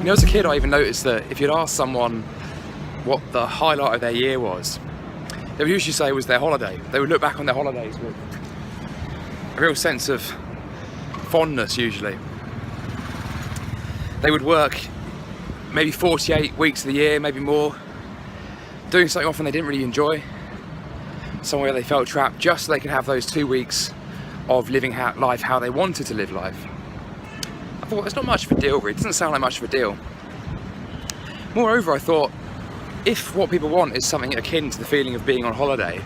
know, as a kid, I even noticed that if you'd ask someone what the highlight of their year was, they would usually say it was their holiday. They would look back on their holidays with a real sense of fondness, usually. They would work maybe 48 weeks of the year, maybe more, doing something often they didn't really enjoy, somewhere they felt trapped, just so they could have those 2 weeks of living life how they wanted to live life. I thought, it's not much of a deal, really. It doesn't sound like much of a deal. Moreover, I thought, if what people want is something akin to the feeling of being on holiday,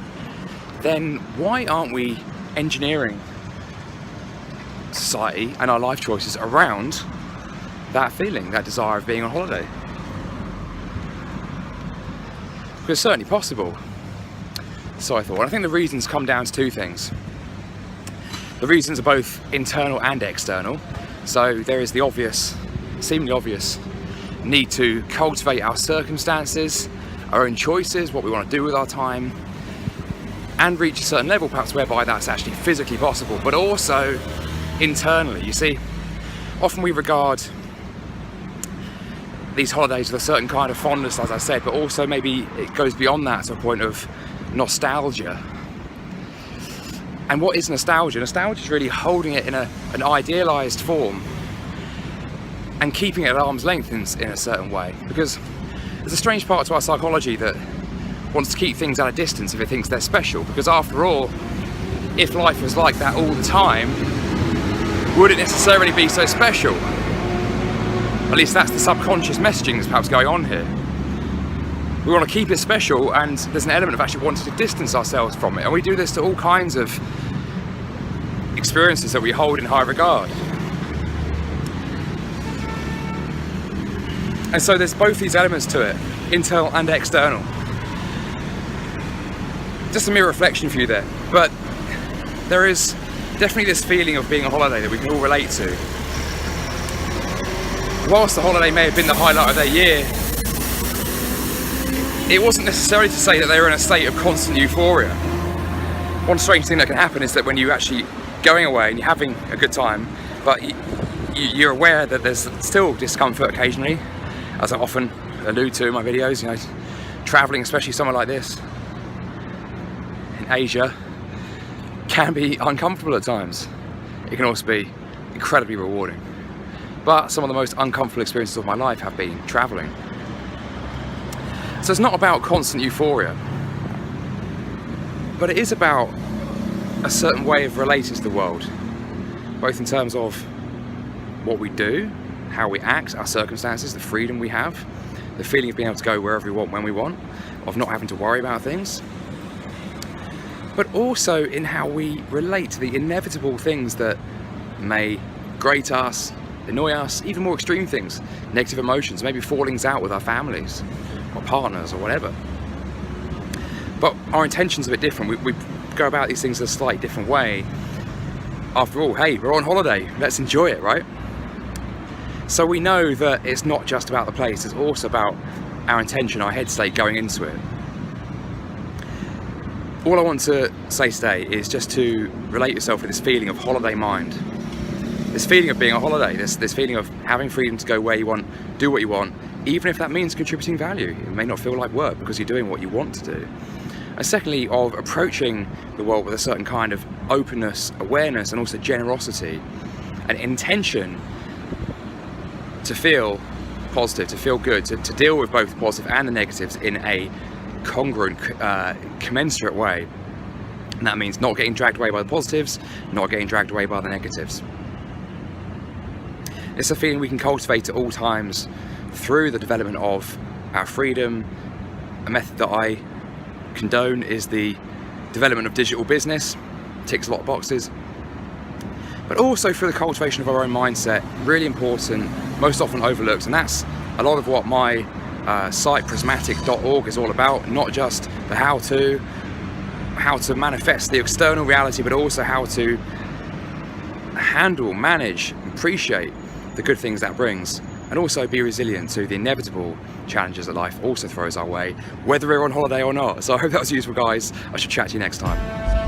then why aren't we engineering society and our life choices around that feeling, that desire of being on holiday? Because it's certainly possible. So I thought. And I think the reasons come down to two things. The reasons are both internal and external. So there is the obvious, seemingly obvious, need to cultivate our circumstances, our own choices, what we want to do with our time, and reach a certain level perhaps whereby that's actually physically possible, but also internally. You see, often we regard these holidays with a certain kind of fondness, as I said, but also maybe it goes beyond that to a point of nostalgia. And what is nostalgia? Nostalgia is really holding it in an idealized form and keeping it at arm's length in a certain way, because there's a strange part to our psychology that wants to keep things at a distance if it thinks they're special, because after all, if life was like that all the time, would it necessarily be so special? At least that's the subconscious messaging that's perhaps going on here. We want to keep it special, and there's an element of actually wanting to distance ourselves from it, and we do this to all kinds of experiences that we hold in high regard. And so there's both these elements to it, internal and external. Just a mere reflection for you there, but there is definitely this feeling of being on holiday that we can all relate to. Whilst the holiday may have been the highlight of their year, it wasn't necessarily to say that they were in a state of constant euphoria. One strange thing that can happen is that when you're actually going away and you're having a good time, but you're aware that there's still discomfort occasionally, as I often allude to in my videos, you know, traveling, especially somewhere like this in Asia, can be uncomfortable at times. It can also be incredibly rewarding. But some of the most uncomfortable experiences of my life have been traveling. So it's not about constant euphoria, but it is about a certain way of relating to the world, both in terms of what we do, how we act, our circumstances, the freedom we have, the feeling of being able to go wherever we want, when we want, of not having to worry about things, but also in how we relate to the inevitable things that may grate us, annoy us, even more extreme things, negative emotions, maybe fallings out with our families or partners or whatever. But our intention's a bit different. We go about these things in a slightly different way. After all, hey, we're on holiday, let's enjoy it, right? So we know that it's not just about the place, it's also about our intention, our head state going into it. All I want to say today is just to relate yourself with this feeling of holiday mind. This feeling of being on holiday, this feeling of having freedom to go where you want, do what you want, even if that means contributing value. It may not feel like work because you're doing what you want to do. And secondly, of approaching the world with a certain kind of openness, awareness, and also generosity, and intention to feel positive, to feel good, to deal with both the positive and the negatives in a congruent, commensurate way. And that means not getting dragged away by the positives, not getting dragged away by the negatives. It's a feeling we can cultivate at all times through the development of our freedom. A method that I condone is the development of digital business, ticks a lot of boxes, but also through the cultivation of our own mindset, really important, most often overlooked, and that's a lot of what my site prismatic.org is all about, not just the how to manifest the external reality, but also how to handle, manage, appreciate the good things that brings, and also be resilient to the inevitable challenges that life also throws our way, whether we're on holiday or not. So I hope that was useful, guys. I should chat to you next time.